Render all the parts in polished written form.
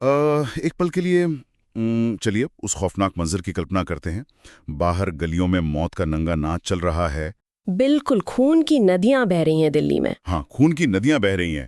एक पल के लिए चलिए उस खौफनाक मंजर की कल्पना करते हैं। बाहर गलियों में मौत का नंगा नाच चल रहा है। बिल्कुल, खून की नदियां बह रही हैं दिल्ली में। हाँ, खून की नदियां बह रही हैं।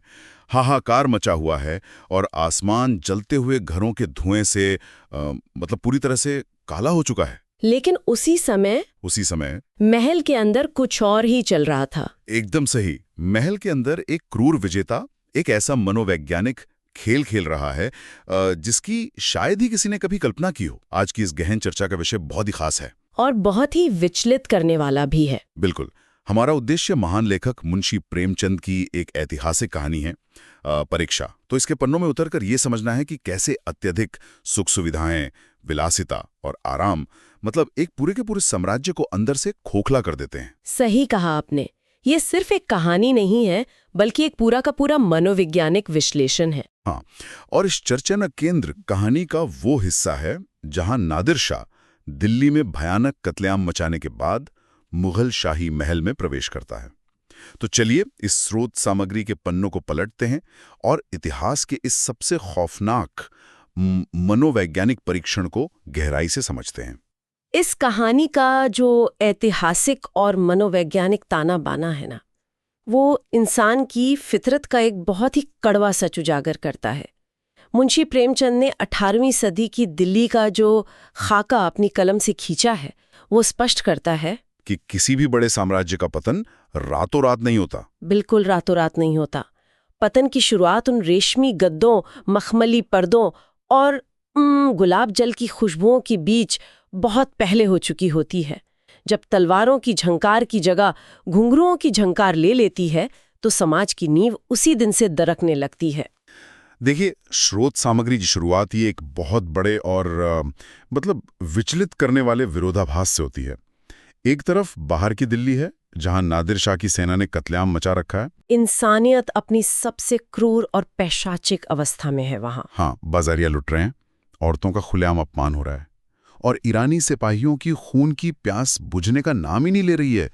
हाहाकार मचा हुआ है और आसमान जलते हुए घरों के धुएं से मतलब पूरी तरह से काला हो चुका है। लेकिन उसी समय महल के अंदर कुछ और ही चल रहा था। एकदम सही, महल के अंदर एक क्रूर विजेता एक ऐसा मनोवैज्ञानिक खेल खेल रहा है जिसकी शायद ही किसी ने कभी कल्पना की हो। आज की इस गहन चर्चा का विषय बहुत ही खास है और बहुत ही विचलित करने वाला भी है। बिल्कुल। हमारा उद्देश्य महान लेखक मुंशी प्रेमचंद की एक ऐतिहासिक कहानी है, परीक्षा। तो इसके पन्नों में उतरकर ये समझना है कि कैसे अत्यधिक सुख सुविधाएं, विलासिता और आराम मतलब एक पूरे के पूरे साम्राज्य को अंदर से खोखला कर देते हैं। सही कहा आपने। ये सिर्फ एक कहानी नहीं है, बल्कि एक पूरा का पूरा मनोवैज्ञानिक विश्लेषण है। हाँ, और इस चर्चा का केंद्र कहानी का वो हिस्सा है जहां नादिर शाह दिल्ली में भयानक कत्लेआम मचाने के बाद मुगल शाही महल में प्रवेश करता है। तो चलिए इस स्रोत सामग्री के पन्नों को पलटते हैं और इतिहास के इस सबसे खौफनाक मनोवैज्ञानिक परीक्षण को गहराई से समझते हैं। इस कहानी का जो ऐतिहासिक और मनोवैज्ञानिक ताना बाना है ना, वो इंसान की फितरत का एक बहुत ही कड़वा सच उजागर करता है। मुंशी प्रेमचंद ने 18वीं सदी की दिल्ली का जो खाका अपनी कलम से खींचा है, वो स्पष्ट करता है कि किसी भी बड़े साम्राज्य का पतन रातों रात नहीं होता। बिल्कुल रातों रात नहीं होता। पतन की शुरुआत उन रेशमी गद्दों, मखमली पर्दों और गुलाब जल की खुशबुओं के बीच बहुत पहले हो चुकी होती है। जब तलवारों की झंकार की जगह घुंघरुओं की झंकार ले लेती है, तो समाज की नींव उसी दिन से दरकने लगती है। देखिए, स्रोत सामग्री की शुरुआत ही एक बहुत बड़े और मतलब विचलित करने वाले विरोधाभास से होती है। एक तरफ बाहर की दिल्ली है जहां नादिर शाह की सेना ने कत्लेआम मचा रखा है। इंसानियत अपनी सबसे क्रूर और पैशाचिक अवस्था में है वहां। हाँ, बाजारिया लुट रहे हैं, औरतों का खुलेआम अपमान हो रहा है और ईरानी सिपाहियों की खून की प्यास बुझने का नाम ही नहीं ले रही है।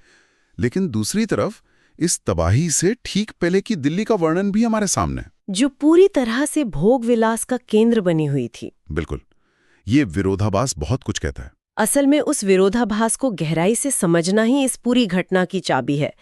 लेकिन दूसरी तरफ इस तबाही से ठीक पहले की दिल्ली का वर्णन भी हमारे सामने है, जो पूरी तरह से भोग विलास का केंद्र बनी हुई थी। बिल्कुल। ये विरोधाभास बहुत कुछ कहता है। असल में उस विरोधाभास को गहराई से समझना ही इस पूरी घटना की चाबी है।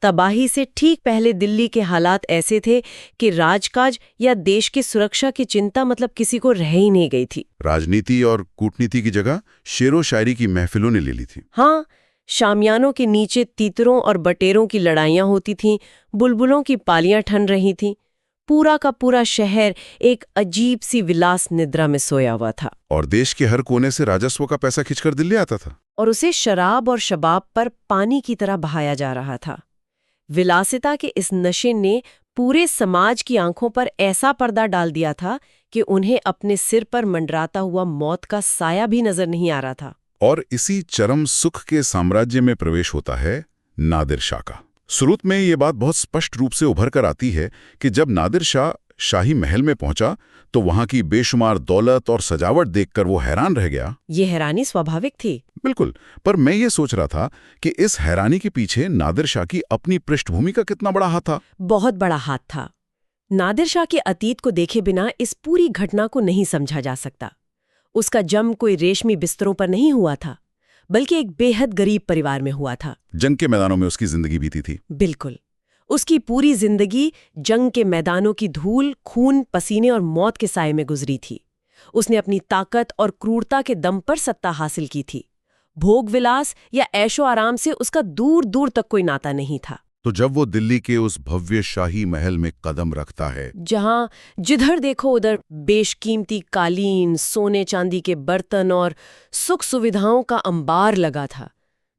तबाही से ठीक पहले दिल्ली के हालात ऐसे थे कि राजकाज या देश की सुरक्षा की चिंता मतलब किसी को रह ही नहीं गई थी। राजनीति और कूटनीति की जगह शेरो शायरी की महफिलों ने ले ली थी। हाँ, शामियानों के नीचे तीतरों और बटेरों की लड़ाइयां होती थीं, बुलबुलों की पालियां ठन रही थीं। पूरा का पूरा शहर एक अजीब सी विलास निद्रा में सोया हुआ था। और देश के हर कोने से राजस्व का पैसा खिंचकर दिल्ली आता था और उसे शराब और शबाब पर पानी की तरह बहाया जा रहा था। विलासिता के इस नशे ने पूरे समाज की आंखों पर ऐसा पर्दा डाल दिया था कि उन्हें अपने सिर पर मंडराता हुआ मौत का साया भी नजर नहीं आ रहा था। और इसी चरम सुख के साम्राज्य में प्रवेश होता है नादिर शाह का। शुरू में ये बात बहुत स्पष्ट रूप से उभर कर आती है कि जब नादिर शाह शाही महल में पहुंचा तो वहां की बेशुमार दौलत और सजावट देखकर वो हैरान रह गया। ये हैरानी स्वाभाविक थी। बिल्कुल, पर मैं ये सोच रहा था कि इस हैरानी के पीछे नादिर शाह की अपनी पृष्ठभूमि का कितना बड़ा हाथ था। बहुत बड़ा हाथ था। नादिर शाह के अतीत को देखे बिना इस पूरी घटना को नहीं समझा जा सकता। उसका जन्म कोई रेशमी बिस्तरों पर नहीं हुआ था, बल्कि एक बेहद गरीब परिवार में हुआ था। जंग के मैदानों में उसकी जिंदगी बीती थी। बिल्कुल, उसकी पूरी जिंदगी जंग के मैदानों की धूल, खून, पसीने और मौत के साए में गुजरी थी। उसने अपनी ताकत और क्रूरता के दम पर सत्ता हासिल की थी। भोग विलास या ऐशो आराम से उसका दूर दूर तक कोई नाता नहीं था। तो जब वो दिल्ली के उस भव्य शाही महल में कदम रखता है, जहां जिधर देखो उधर बेशकीमती कालीन, सोने चांदी के बर्तन और सुख सुविधाओं का अंबार लगा था,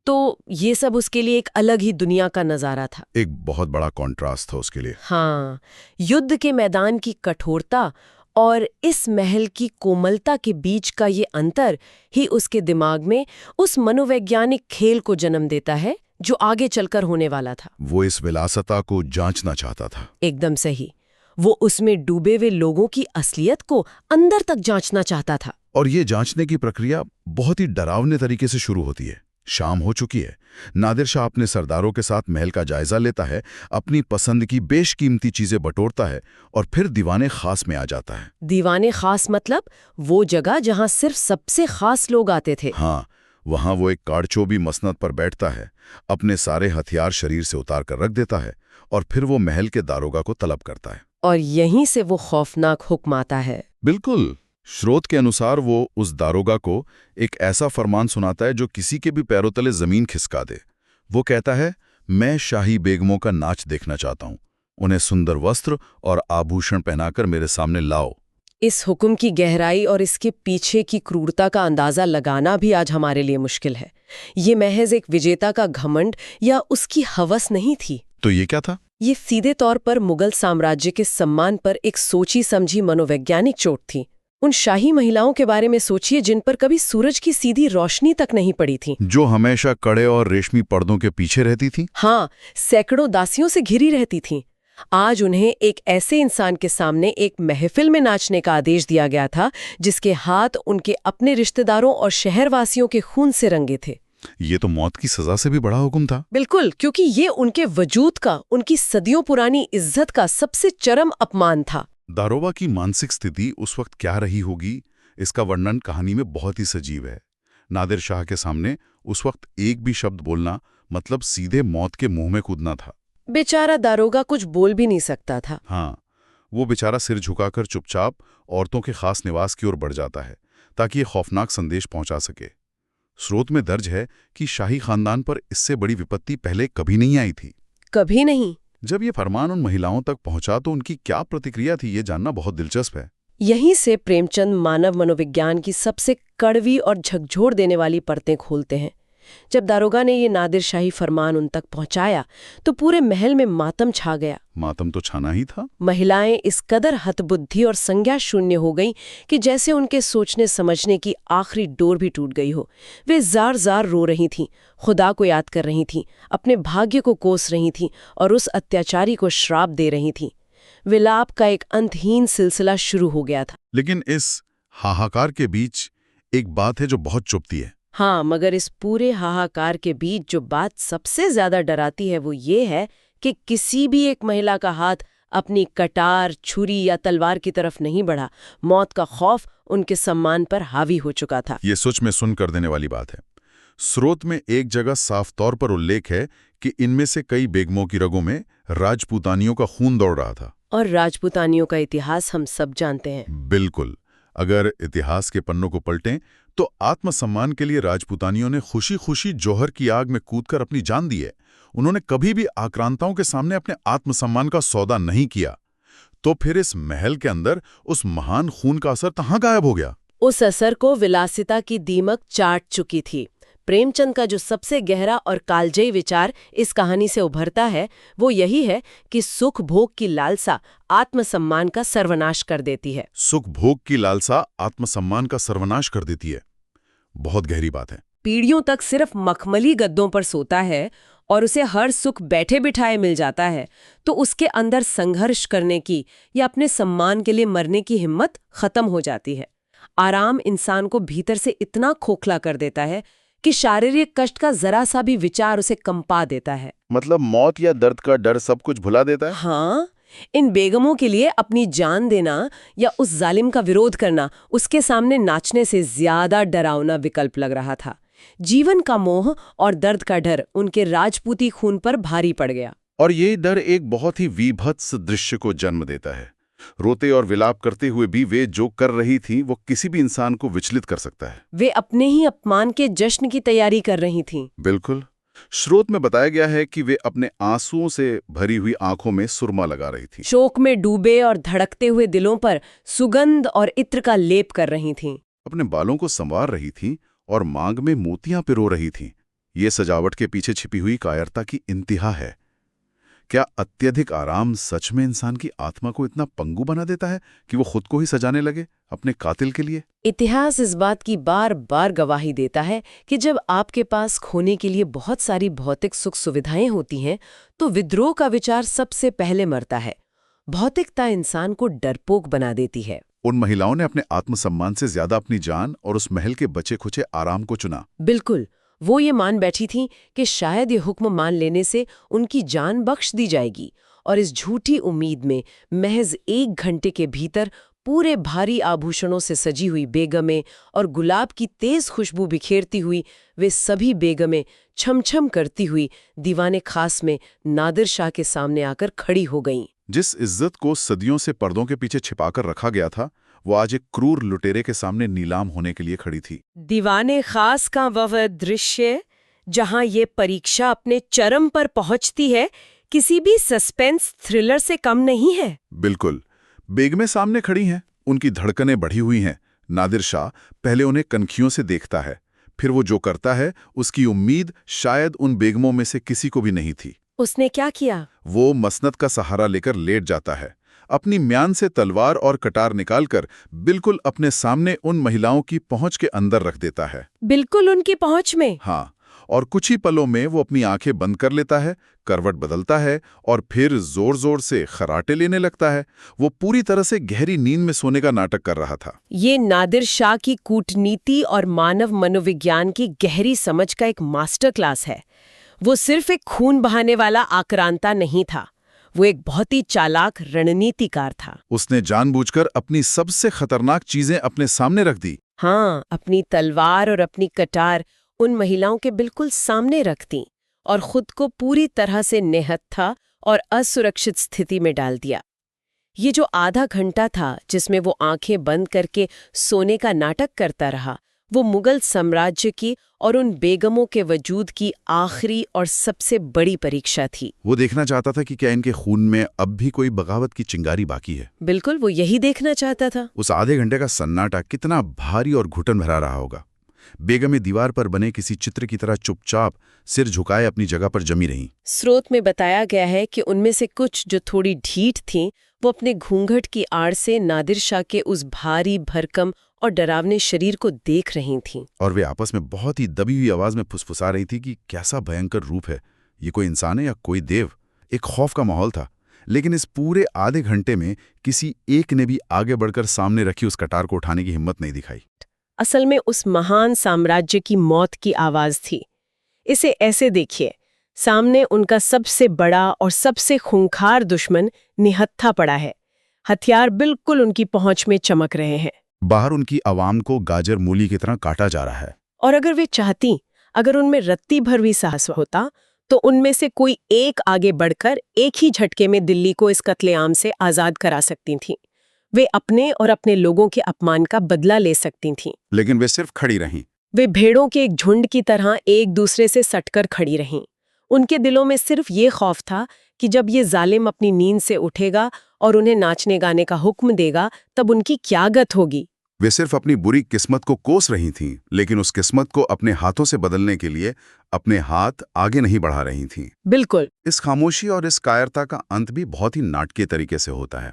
तो ये सब उसके लिए एक अलग ही दुनिया का नजारा था। एक बहुत बड़ा कॉन्ट्रास्ट था उसके लिए। हाँ, युद्ध के मैदान की कठोरता और इस महल की कोमलता के बीच का ये अंतर ही उसके दिमाग में उस मनोवैज्ञानिक खेल को जन्म देता है जो आगे चलकर होने वाला था। वो इस विलासता को जांचना चाहता था। एकदम सही। वो उसमें डूबे हुए लोगों की असलियत को अंदर तक जांचना चाहता था। और ये जांचने की प्रक्रिया बहुत ही डरावने तरीके से शुरू होती है। शाम हो चुकी है। नादिर शाह अपने सरदारों के साथ महल का जायजा लेता है, अपनी पसंद की बेशकीमती चीजें बटोरता है और फिर दीवाने खास में आ जाता है। दीवाने खास मतलब वो जगह जहां सिर्फ सबसे खास लोग आते थे। हाँ, वहां वो एक काड़चोबी मसनद पर बैठता है, अपने सारे हथियार शरीर से उतार कर रख देता है और फिर वो महल के दारोगा को तलब करता है। और यहीं से वो खौफनाक हुक्म आता है। बिल्कुल। स्रोत के अनुसार वो उस दारोगा को एक ऐसा फरमान सुनाता है जो किसी के भी पैरों तले जमीन खिसका दे। वो कहता है, मैं शाही बेगमों का नाच देखना चाहता हूं, उन्हें सुंदर वस्त्र और आभूषण पहनाकर मेरे सामने लाओ। इस हुक्म की गहराई और इसके पीछे की क्रूरता का अंदाजा लगाना भी आज हमारे लिए मुश्किल है। ये महज एक विजेता का घमंड या उसकी हवस नहीं थी। तो ये क्या था? ये सीधे तौर पर मुगल साम्राज्य के सम्मान पर एक सोची समझी मनोवैज्ञानिक चोट थी। उन शाही महिलाओं के बारे में सोचिए जिन पर कभी सूरज की सीधी रोशनी तक नहीं पड़ी थी, जो हमेशा कड़े और रेशमी पर्दों के पीछे रहती थी। हाँ, सैकड़ों दासियों से घिरी रहती थीं। आज उन्हें एक ऐसे इंसान के सामने एक महफिल में नाचने का आदेश दिया गया था जिसके हाथ उनके अपने रिश्तेदारों और शहरवासियों के खून से रंगे थे। ये तो मौत की सजा से भी बड़ा हुक्म था। बिल्कुल, क्योंकि ये उनके वजूद का, उनकी सदियों पुरानी इज्जत का सबसे चरम अपमान था। दारोगा की मानसिक स्थिति उस वक्त क्या रही होगी, इसका वर्णन कहानी में बहुत ही सजीव है। नादिर शाह के सामने उस वक्त एक भी शब्द बोलना मतलब सीधे मौत के मुंह में कूदना था। बेचारा दारोगा कुछ बोल भी नहीं सकता था। हाँ, वो बेचारा सिर झुकाकर चुपचाप औरतों के खास निवास की ओर बढ़ जाता है ताकि ये खौफनाक संदेश पहुंचा सके। स्रोत में दर्ज है कि शाही खानदान पर इससे बड़ी विपत्ति पहले कभी नहीं आई थी। कभी नहीं। जब ये फरमान उन महिलाओं तक पहुंचा तो उनकी क्या प्रतिक्रिया थी, ये जानना बहुत दिलचस्प है। यहीं से प्रेमचंद मानव मनोविज्ञान की सबसे कड़वी और झकझोर देने वाली परतें खोलते हैं। जब दारोगा ने ये नादिर शाही फरमान उन तक पहुंचाया तो पूरे महल में मातम छा गया। मातम तो छाना ही था। महिलाएं इस कदर हतबुद्धि और संज्ञा शून्य हो गईं कि जैसे उनके सोचने समझने की आखिरी डोर भी टूट गई हो। वे जार जार रो रही थीं, खुदा को याद कर रही थीं, अपने भाग्य को कोस रही थीं और उस अत्याचारी को श्राप दे रही थीं। विलाप का एक अंतहीन सिलसिला शुरू हो गया था। लेकिन इस हाहाकार के बीच एक बात है जो बहुत चुभती है। हाँ, मगर इस पूरे हाहाकार के बीच जो बात सबसे ज्यादा डराती है वो ये है कि किसी भी एक महिला का हाथ अपनी कटार, छुरी या तलवार की तरफ नहीं बढ़ा। मौत का खौफ उनके सम्मान पर हावी हो चुका था। ये सच में सुन कर देने वाली बात है। स्रोत में एक जगह साफ तौर पर उल्लेख है कि इनमें से कई बेगमों की रगों में राजपूतानियों का खून दौड़ रहा था। और राजपूतानियों का इतिहास हम सब जानते हैं। बिल्कुल। अगर इतिहास के पन्नों को पलटें तो आत्मसम्मान के लिए राजपूतानियों ने खुशी खुशी जौहर की आग में कूदकर अपनी जान दी है। उन्होंने कभी भी आक्रांताओं के सामने अपने आत्मसम्मान का सौदा नहीं किया। तो फिर इस महल के अंदर उस महान खून का असर कहाँ गायब हो गया? उस असर को विलासिता की दीमक चाट चुकी थी। प्रेमचंद का जो सबसे गहरा और कालजयी विचार इस कहानी से उभरता है वो यही है कि सुख भोग की लालसा आत्मसम्मान का सर्वनाश कर देती है। सुख भोग की लालसा आत्मसम्मान का सर्वनाश कर देती है। बहुत गहरी बात है। पीढ़ियों तक सिर्फ मखमली गद्दों पर सोता है और उसे हर सुख बैठे बिठाए मिल जाता है तो उसके अंदर संघर्ष करने की या अपने सम्मान के लिए मरने की हिम्मत खत्म हो जाती है। आराम इंसान को भीतर से इतना खोखला कर देता है कि शारीरिक कष्ट का जरा सा भी विचार उसे कंपा देता है। मतलब मौत या दर्द का डर सब कुछ भुला देता है। हाँ, इन बेगमों के लिए अपनी जान देना या उस जालिम का विरोध करना उसके सामने नाचने से ज्यादा डरावना विकल्प लग रहा था। जीवन का मोह और दर्द का डर उनके राजपूती खून पर भारी पड़ गया। और ये डर एक बहुत ही वीभत्स दृश्य को जन्म देता है। रोते और विलाप करते हुए भी वे जो कर रही थी वो किसी भी इंसान को विचलित कर सकता है। वे अपने ही अपमान के जश्न की तैयारी कर रही थीं। बिल्कुल। स्रोत में बताया गया है कि वे अपने आंसुओं से भरी हुई आंखों में सुरमा लगा रही थी। शोक में डूबे और धड़कते हुए दिलों पर सुगंध और इत्र का लेप कर रही थीं। अपने बालों को संवार रही थीं और मांग में मोतियां पिरो रही थीं। ये सजावट के पीछे छिपी हुई कायरता की इंतहा है। क्या अत्यधिक आराम सच में इंसान की आत्मा को इतना पंगु बना देता है कि वो खुद को ही सजाने लगे अपने कातिल के लिए? इतिहास इस बात की बार बार गवाही देता है कि जब आपके पास खोने के लिए बहुत सारी भौतिक सुख सुविधाएं होती हैं तो विद्रोह का विचार सबसे पहले मरता है। भौतिकता इंसान को डरपोक बना देती है। उन महिलाओं ने अपने आत्मसम्मान से ज्यादा अपनी जान और उस महल के बचे खुचे आराम को चुना। बिल्कुल। वो ये मान बैठी थीं कि शायद ये हुक्म मान लेने से उनकी जान बख्श दी जाएगी, और इस झूठी उम्मीद में महज 1 घंटे के भीतर पूरे भारी आभूषणों से सजी हुई बेगमें और गुलाब की तेज खुशबू बिखेरती हुई वे सभी बेगमें छमछम करती हुई दीवाने खास में नादिर शाह के सामने आकर खड़ी हो गईं। जिस इज्जत को सदियों से पर्दों के पीछे छिपाकर रखा गया था, वो आज एक क्रूर लुटेरे के सामने नीलाम होने के लिए खड़ी थी। दीवाने खास का वह दृश्य जहां ये परीक्षा अपने चरम पर पहुंचती है, किसी भी सस्पेंस थ्रिलर से कम नहीं है। बिल्कुल। बेगमें सामने खड़ी हैं, उनकी धड़कनें बढ़ी हुई हैं। नादिर शाह पहले उन्हें कनखियों से देखता है, फिर वो जो करता है उसकी उम्मीद शायद उन बेगमों में से किसी को भी नहीं थी। उसने क्या किया? वो मसनद का सहारा लेकर लेट जाता है, अपनी म्यान से तलवार और कटार निकालकर बिल्कुल अपने सामने उन महिलाओं की पहुंच के अंदर रख देता है। बिल्कुल उनकी पहुंच में? हाँ, और कुछ ही पलों में वो अपनी आंखें बंद कर लेता है, करवट बदलता है और फिर जोर जोर से खराटे लेने लगता है। वो पूरी तरह से गहरी नींद में सोने का नाटक कर रहा था। ये नादिर शाह की कूटनीति और मानव मनोविज्ञान की गहरी समझ का एक मास्टर क्लास है। वो सिर्फ एक खून बहाने वाला आक्रांता नहीं था, वो एक बहुत ही चालाक रणनीतिकार था। उसने जानबूझकर अपनी सबसे खतरनाक चीजें अपने सामने रख दी। हाँ, अपनी तलवार और अपनी कटार उन महिलाओं के बिल्कुल सामने रख दी और खुद को पूरी तरह से निहत्था और असुरक्षित स्थिति में डाल दिया। ये जो आधा घंटा था जिसमें वो आंखें बंद करके सोने का नाटक करता रहा, वो मुगल साम्राज्य की और उन बेगमों के वजूद की आखिरी और सबसे बड़ी परीक्षा थी। वो देखना चाहता था कि क्या इनके खून में अब भी कोई बगावत की चिंगारी बाकी है। बिल्कुल, वो यही देखना चाहता था। उस आधे घंटे का सन्नाटा कितना भारी और घुटन भरा रहा होगा। बेगमें दीवार पर बने किसी चित्र की तरह चुपचाप सिर झुकाए अपनी जगह पर जमी रहीं। स्रोत में बताया गया है कि उनमें से कुछ जो थोड़ी ढीठ थीं, वो अपने घूंघट की आड़ से नादिर शाह के उस भारी भरकम और डरावने शरीर को देख रही थीं। और वे आपस में बहुत ही दबी हुई आवाज में फुसफुसा रही थी कि कैसा भयंकर रूप है, ये कोई इंसान है या कोई देव। एक खौफ का माहौल था, लेकिन इस पूरे आधे घंटे में किसी एक ने भी आगे बढ़कर सामने रखी उस कटार को उठाने की हिम्मत नहीं दिखाई। असल में उस महान साम्राज्य की मौत की आवाज थी। इसे ऐसे देखिए, सामने उनका सबसे बड़ा और सबसे खूंखार दुश्मन निहत्था पड़ा है। हथियार बिल्कुल उनकी पहुंच में चमक रहे हैं। बाहर उनकी आवाम को गाजर मूली की तरह काटा जा रहा है। और अगर वे चाहती, अगर उनमें रत्ती भर भी साहस होता, तो उनमें से कोई एक आगे बढ़कर एक ही झटके में दिल्ली को इस कत्लेआम से आजाद करा सकती थीं। वे अपने और अपने लोगों के अपमान का बदला ले सकती थीं। लेकिन वे सिर्फ खड़ी रहीं। वे भेड़ों के एक झुंड की तरह एक दूसरे से सटकर खड़ी रहीं। उनके दिलों में सिर्फ ये खौफ था कि जब ये जालिम अपनी नींद से उठेगा और उन्हें नाचने गाने का हुक्म देगा, तब उनकी क्या गत होगी। वे सिर्फ अपनी बुरी किस्मत को कोस रही थीं, लेकिन उस किस्मत को अपने हाथों से बदलने के लिए अपने हाथ आगे नहीं बढ़ा रही थीं। बिल्कुल। इस खामोशी और इस कायरता का अंत भी बहुत ही नाटकीय तरीके से होता है।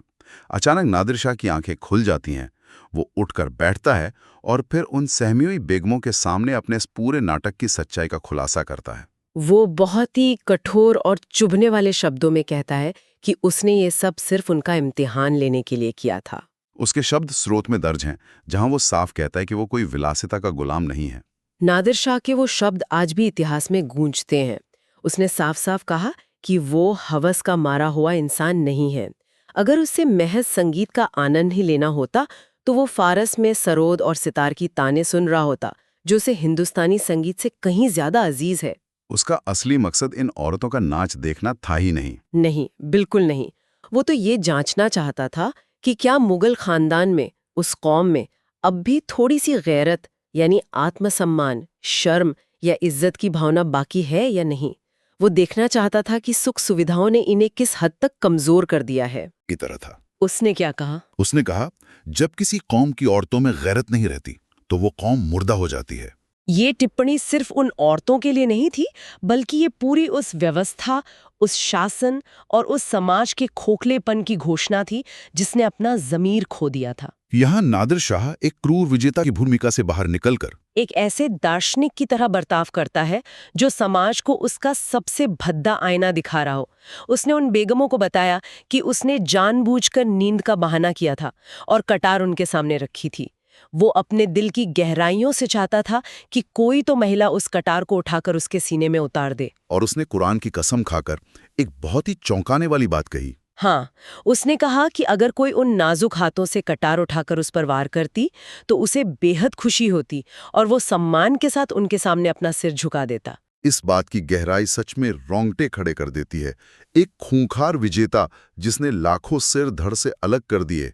अचानक नादिर शाह की आंखें खुल जाती हैं, वो उठकर बैठता है और फिर उन सहमी हुई बेगमों के सामने अपने इस पूरे नाटक की सच्चाई का खुलासा करता है। वो बहुत ही कठोर और चुभने वाले शब्दों में कहता है कि उसने ये सब सिर्फ उनका इम्तिहान लेने के लिए किया था। उसके शब्द स्रोत में दर्ज हैं, जहां वो साफ कहता है कि वो कोई विलासिता का गुलाम नहीं है। नादिर शाह के वो शब्द आज भी इतिहास में गूंजते हैं। उसने साफ साफ कहा कि वो हवस का मारा हुआ इंसान नहीं है। अगर उससे महज संगीत का आनंद ही लेना होता, तो वो फारस में सरोद और सितार की ताने सुन रहा होता, जो उसे हिंदुस्तानी संगीत से कहीं ज्यादा अजीज है। उसका असली मकसद इन औरतों का नाच देखना था ही नहीं। नहीं, बिल्कुल नहीं। वो तो ये जांचना चाहता था कि क्या मुगल खानदान में, उस कौम में अब भी थोड़ी सी गैरत यानी आत्मसम्मान, शर्म या इज्जत की भावना बाकी है या नहीं। वो देखना चाहता था कि सुख सुविधाओं ने इन्हें किस हद तक कमजोर कर दिया है। की तरह था। उसने क्या कहा? उसने कहा, जब किसी कौम की औरतों में गैरत नहीं रहती, तो वो कौम मुर्दा हो जाती है। ये टिप्पणी सिर्फ उन औरतों के लिए नहीं थी, बल्कि ये पूरी उस व्यवस्था, उस शासन और उस समाज के खोखलेपन की घोषणा थी जिसने अपना ज़मीर खो दिया था। यहाँ नादिर शाह एक क्रूर विजेता की भूमिका से बाहर निकलकर एक ऐसे दार्शनिक की तरह बर्ताव करता है जो समाज को उसका सबसे भद्दा आईना दिखा रहा हो। उसने उन बेगमों को बताया कि उसने जानबूझकर नींद का बहाना किया था और कटार उनके सामने रखी थी। वो अपने दिल की गहराइयों से चाहता था कि कोई तो महिला उस कटार को उठाकर उसके सीने में उतार दे। और उसने कुरान की कसम खाकर एक बहुत ही चौंकाने वाली बात कही। हाँ, उसने कहा कि अगर कोई उन नाजुक हाथों से कटार उठाकर उस पर वार करती तो उसे बेहद खुशी होती और वो सम्मान के साथ उनके सामने अपना सिर झुका देता। इस बात की गहराई सच में रोंगटे खड़े कर देती है। एक खूंखार विजेता जिसने लाखों सिर धड़ से अलग कर दिए,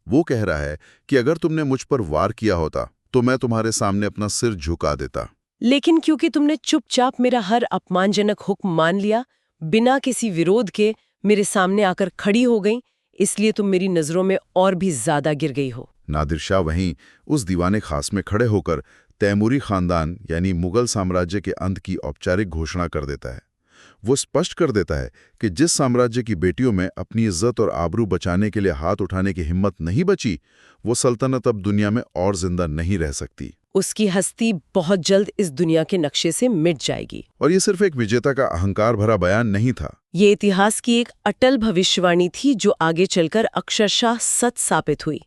वो कह रहा है कि अगर तुमने मुझ पर वार किया होता तो मैं तुम्हारे सामने अपना सिर झुका देता। लेकिन क्योंकि तुमने चुपचाप मेरा हर अपमानजनक हुक्म मान लिया, बिना किसी विरोध के मेरे सामने आकर खड़ी हो गई, इसलिए तुम मेरी नजरों में और भी ज्यादा गिर गई हो। नादिर शाह वहीं उस दीवाने खास में खड़े होकर तैमूरी खानदान यानी मुगल साम्राज्य के अंत की औपचारिक घोषणा कर देता है। वो स्पष्ट कर देता है कि जिस साम्राज्य की बेटियों में अपनी इज्जत और आबरू बचाने के लिए हाथ उठाने की हिम्मत नहीं बची, वो सल्तनत अब दुनिया में और जिंदा नहीं रह सकती। उसकी हस्ती बहुत जल्द इस दुनिया के नक्शे से मिट जाएगी। और ये सिर्फ एक विजेता का अहंकार भरा बयान नहीं था। ये इतिहास की एक अटल भविष्यवाणी थी जो आगे चलकर अक्षरशः सच साबित हुई।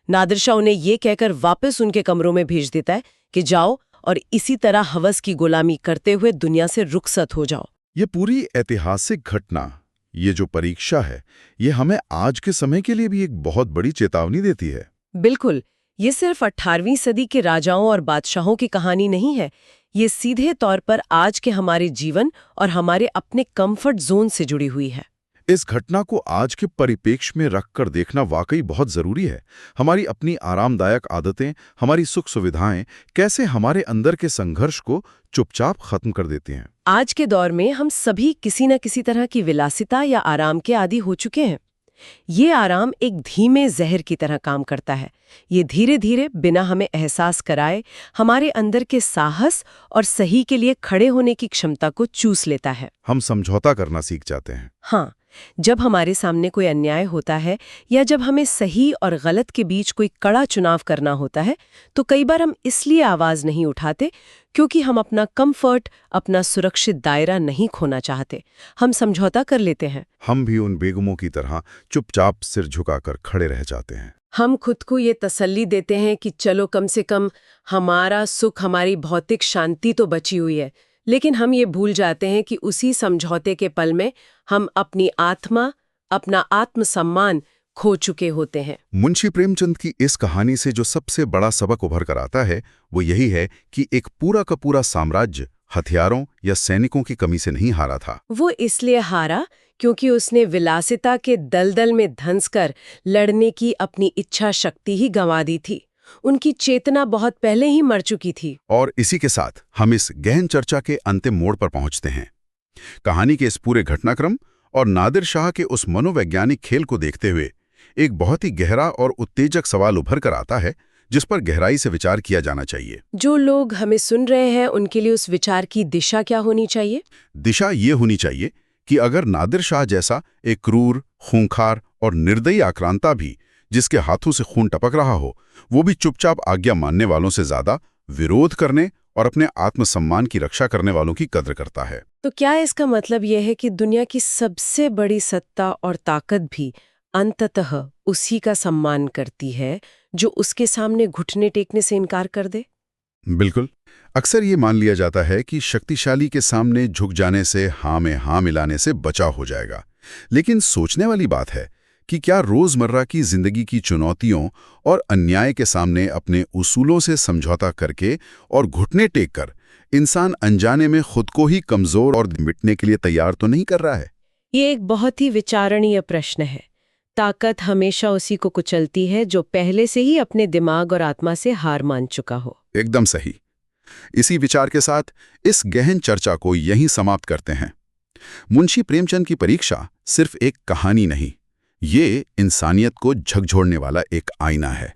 नादिर शाह उन्हें ये कहकर वापस उनके कमरों में भेज देता है कि जाओ और इसी तरह हवस की गुलामी करते हुए दुनिया से रुखसत हो जाओ। ये पूरी ऐतिहासिक घटना, ये जो परीक्षा है, ये हमें आज के समय के लिए भी एक बहुत बड़ी चेतावनी देती है। बिल्कुल, ये सिर्फ 18वीं सदी के राजाओं और बादशाहों की कहानी नहीं है। ये सीधे तौर पर आज के हमारे जीवन और हमारे अपने कंफर्ट जोन से जुड़ी हुई है। इस घटना को आज के परिप्रेक्ष्य में रखकर देखना वाकई बहुत जरूरी है। हमारी अपनी आरामदायक आदतें, हमारी सुख सुविधाएं कैसे हमारे अंदर के संघर्ष को चुपचाप खत्म कर देती हैं। आज के दौर में हम सभी किसी न किसी तरह की विलासिता या आराम के आदी हो चुके हैं। ये आराम एक धीमे जहर की तरह काम करता है। ये धीरे धीरे बिना हमें एहसास कराए हमारे अंदर के साहस और सही के लिए खड़े होने की क्षमता को चूस लेता है। हम समझौता करना सीख जाते हैं। हाँ, जब हमारे सामने कोई अन्याय होता है या जब हमें सही और गलत के बीच कोई कड़ा चुनाव करना होता है, तो कई बार हम इसलिए आवाज नहीं उठाते क्योंकि हम अपना कंफर्ट, अपना सुरक्षित दायरा नहीं खोना चाहते। हम समझौता कर लेते हैं। हम भी उन बेगमों की तरह चुपचाप सिर झुकाकर खड़े रह जाते हैं। हम खुद को ये तसल्ली देते हैं कि चलो कम से कम हमारा सुख, हमारी भौतिक शांति तो बची हुई है। लेकिन हम ये भूल जाते हैं कि उसी समझौते के पल में हम अपनी आत्मा, अपना आत्मसम्मान खो चुके होते हैं। मुंशी प्रेमचंद की इस कहानी से जो सबसे बड़ा सबक उभर कर आता है वो यही है कि एक पूरा का पूरा साम्राज्य हथियारों या सैनिकों की कमी से नहीं हारा था। वो इसलिए हारा क्योंकि उसने विलासिता के दलदल में धंसकर लड़ने की अपनी इच्छा शक्ति ही गंवा दी थी। उनकी चेतना बहुत पहले ही मर चुकी थी। और इसी के साथ हम इस गहन चर्चा के अंतिम मोड़ पर पहुंचते हैं। कहानी के इस पूरे घटनाक्रम और नादिर शाह के उस मनोवैज्ञानिक खेल को देखते हुए एक बहुत ही गहरा और उत्तेजक सवाल उभर कर आता है जिस पर गहराई से विचार किया जाना चाहिए। जो लोग हमें सुन रहे हैं उनके लिए उस विचार की दिशा क्या होनी चाहिए? दिशा ये होनी चाहिए कि अगर नादिर शाह जैसा एक क्रूर, खूंखार और निर्दयी आक्रांता भी जिसके हाथों से खून टपक रहा हो, वो भी चुपचाप आज्ञा मानने वालों से ज्यादा विरोध करने और अपने आत्मसम्मान की रक्षा करने वालों की कद्र करता है। तो क्या इसका मतलब यह है कि दुनिया की सबसे बड़ी सत्ता और ताकत भी अंततः उसी का सम्मान करती है जो उसके सामने घुटने टेकने से इनकार कर दे? बिल्कुल। अक्सर ये मान लिया जाता है कि शक्तिशाली के सामने झुक जाने से हाँ में हाँ मिलाने से बचाव हो जाएगा। लेकिन सोचने वाली बात है कि क्या रोजमर्रा की जिंदगी की चुनौतियों और अन्याय के सामने अपने उसूलों से समझौता करके और घुटने टेक कर इंसान अनजाने में खुद को ही कमजोर और मिटने के लिए तैयार तो नहीं कर रहा है? ये एक बहुत ही विचारणीय प्रश्न है। ताकत हमेशा उसी को कुचलती है जो पहले से ही अपने दिमाग और आत्मा से हार मान चुका हो। एकदम सही। इसी विचार के साथ इस गहन चर्चा को यहीं समाप्त करते हैं। मुंशी प्रेमचंद की परीक्षा सिर्फ एक कहानी नहीं, ये इंसानियत को झकझोरने वाला एक आईना है।